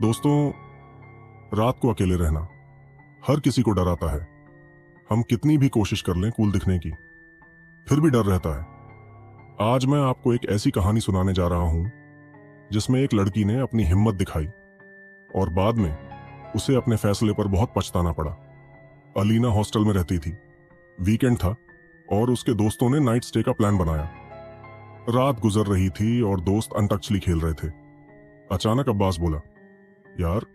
दोस्तों, रात को अकेले रहना हर किसी को डराता है। हम कितनी भी कोशिश कर लें कूल दिखने की, फिर भी डर रहता है। आज मैं आपको एक ऐसी कहानी सुनाने जा रहा हूं जिसमें एक लड़की ने अपनी हिम्मत दिखाई और बाद में उसे अपने फैसले पर बहुत पछताना पड़ा। अलीना हॉस्टल में रहती थी। वीकेंड था और उसके दोस्तों ने नाइट स्टे का प्लान बनाया। रात गुजर रही थी और दोस्त अंताक्षरी खेल रहे थे। अचानक अब्बास बोला, यार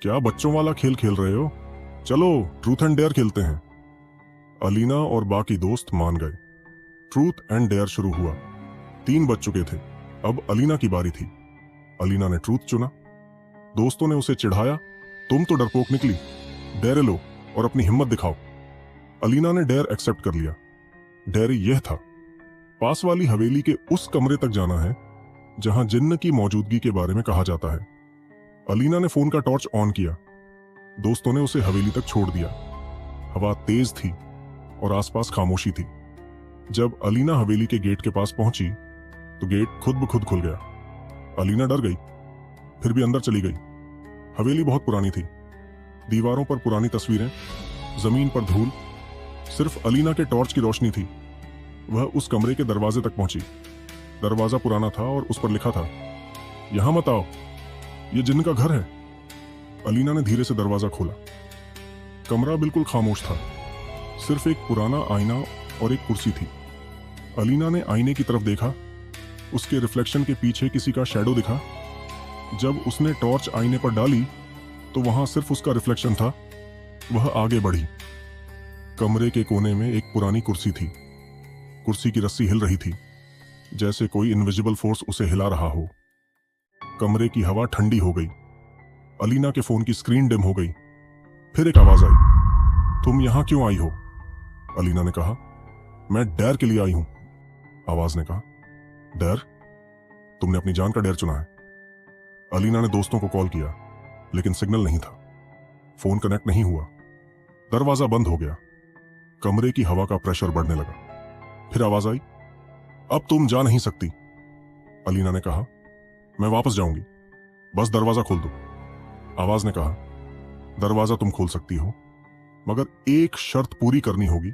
क्या बच्चों वाला खेल खेल रहे हो? चलो ट्रूथ एंड डेयर खेलते हैं। अलीना और बाकी दोस्त मान गए। ट्रूथ एंड डेयर शुरू हुआ। 3 बज चुके थे। अब अलीना की बारी थी। अलीना ने ट्रूथ चुना। दोस्तों ने उसे चिढ़ाया, तुम तो डरपोक निकली, डेयर लो और अपनी हिम्मत दिखाओ। अलीना ने डेयर एक्सेप्ट कर लिया। डेयर यह था, पास वाली हवेली के उस कमरे तक जाना है जहां जिन्न की मौजूदगी के बारे में कहा जाता है। अलीना ने फोन का टॉर्च ऑन किया। दोस्तों ने उसे हवेली तक छोड़ दिया। हवा तेज थी और आसपास खामोशी थी। जब अलीना हवेली के गेट के पास पहुंची तो गेट खुद ब खुद खुल गया। अलीना डर गई, फिर भी अंदर चली गई। हवेली बहुत पुरानी थी। दीवारों पर पुरानी तस्वीरें, जमीन पर धूल। सिर्फ अलीना के टॉर्च की रोशनी थी। वह उस कमरे के दरवाजे तक पहुंची। दरवाजा पुराना था और उस पर लिखा था, यहां मत आओ, यह जिन्न का घर है। अलीना ने धीरे से दरवाजा खोला। कमरा बिल्कुल खामोश था। सिर्फ एक पुराना आईना और एक कुर्सी थी। अलीना ने आईने की तरफ देखा। उसके रिफ्लेक्शन के पीछे किसी का शैडो दिखा। जब उसने टॉर्च आईने पर डाली तो वहां सिर्फ उसका रिफ्लेक्शन था। वह आगे बढ़ी। कमरे के कोने में एक पुरानी कुर्सी थी। कुर्सी की रस्सी हिल रही थी, जैसे कोई इनविजिबल फोर्स उसे हिला रहा हो। कमरे की हवा ठंडी हो गई। अलीना के फोन की स्क्रीन डिम हो गई। फिर एक आवाज आई, तुम यहां क्यों आई हो? अलीना ने कहा, मैं डेयर के लिए आई हूं। आवाज ने कहा, डेयर? तुमने अपनी जान का डेयर चुना है। अलीना ने दोस्तों को कॉल किया, लेकिन सिग्नल नहीं था। फोन कनेक्ट नहीं हुआ। दरवाजा बंद हो गया। कमरे की हवा का प्रेशर बढ़ने लगा। फिर आवाज आई, अब तुम जा नहीं सकती। अलीना ने कहा, मैं वापस जाऊंगी, बस दरवाजा खोल दो। आवाज ने कहा, दरवाजा तुम खोल सकती हो, मगर एक शर्त पूरी करनी होगी।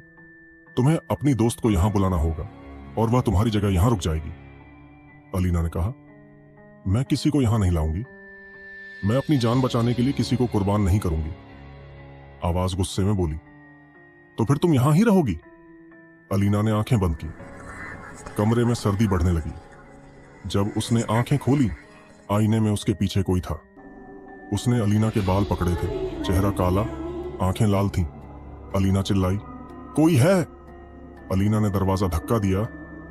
तुम्हें अपनी दोस्त को यहां बुलाना होगा और वह तुम्हारी जगह यहां रुक जाएगी। अलीना ने कहा, मैं किसी को यहां नहीं लाऊंगी। मैं अपनी जान बचाने के लिए किसी को कुर्बान नहीं करूंगी। आवाज गुस्से में बोली, तो फिर तुम यहां ही रहोगी? अलीना ने आंखें बंद की। कमरे में सर्दी बढ़ने लगी। जब उसने आंखें खोली, आईने में उसके पीछे कोई था। उसने अलीना के बाल पकड़े थे। चेहरा काला, आंखें लाल थीं। अलीना चिल्लाई, कोई है? अलीना ने दरवाजा धक्का दिया,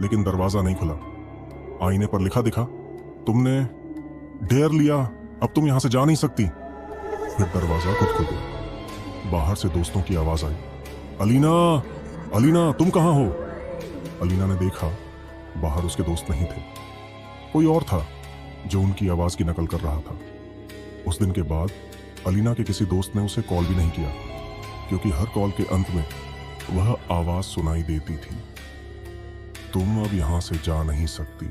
लेकिन दरवाजा नहीं खुला। आईने पर लिखा दिखा, तुमने डेयर लिया, अब तुम यहां से जा नहीं सकती। फिर दरवाजा खुद खुल गया। बाहर से दोस्तों की आवाज आई, अलीना, अलीना तुम कहां हो? अलीना ने देखा, बाहर उसके दोस्त नहीं थे। कोई और था जो उनकी आवाज की नकल कर रहा था। उस दिन के बाद अलीना के किसी दोस्त ने उसे कॉल भी नहीं किया, क्योंकि हर कॉल के अंत में वह आवाज सुनाई देती थी, तुम अब यहां से जा नहीं सकती।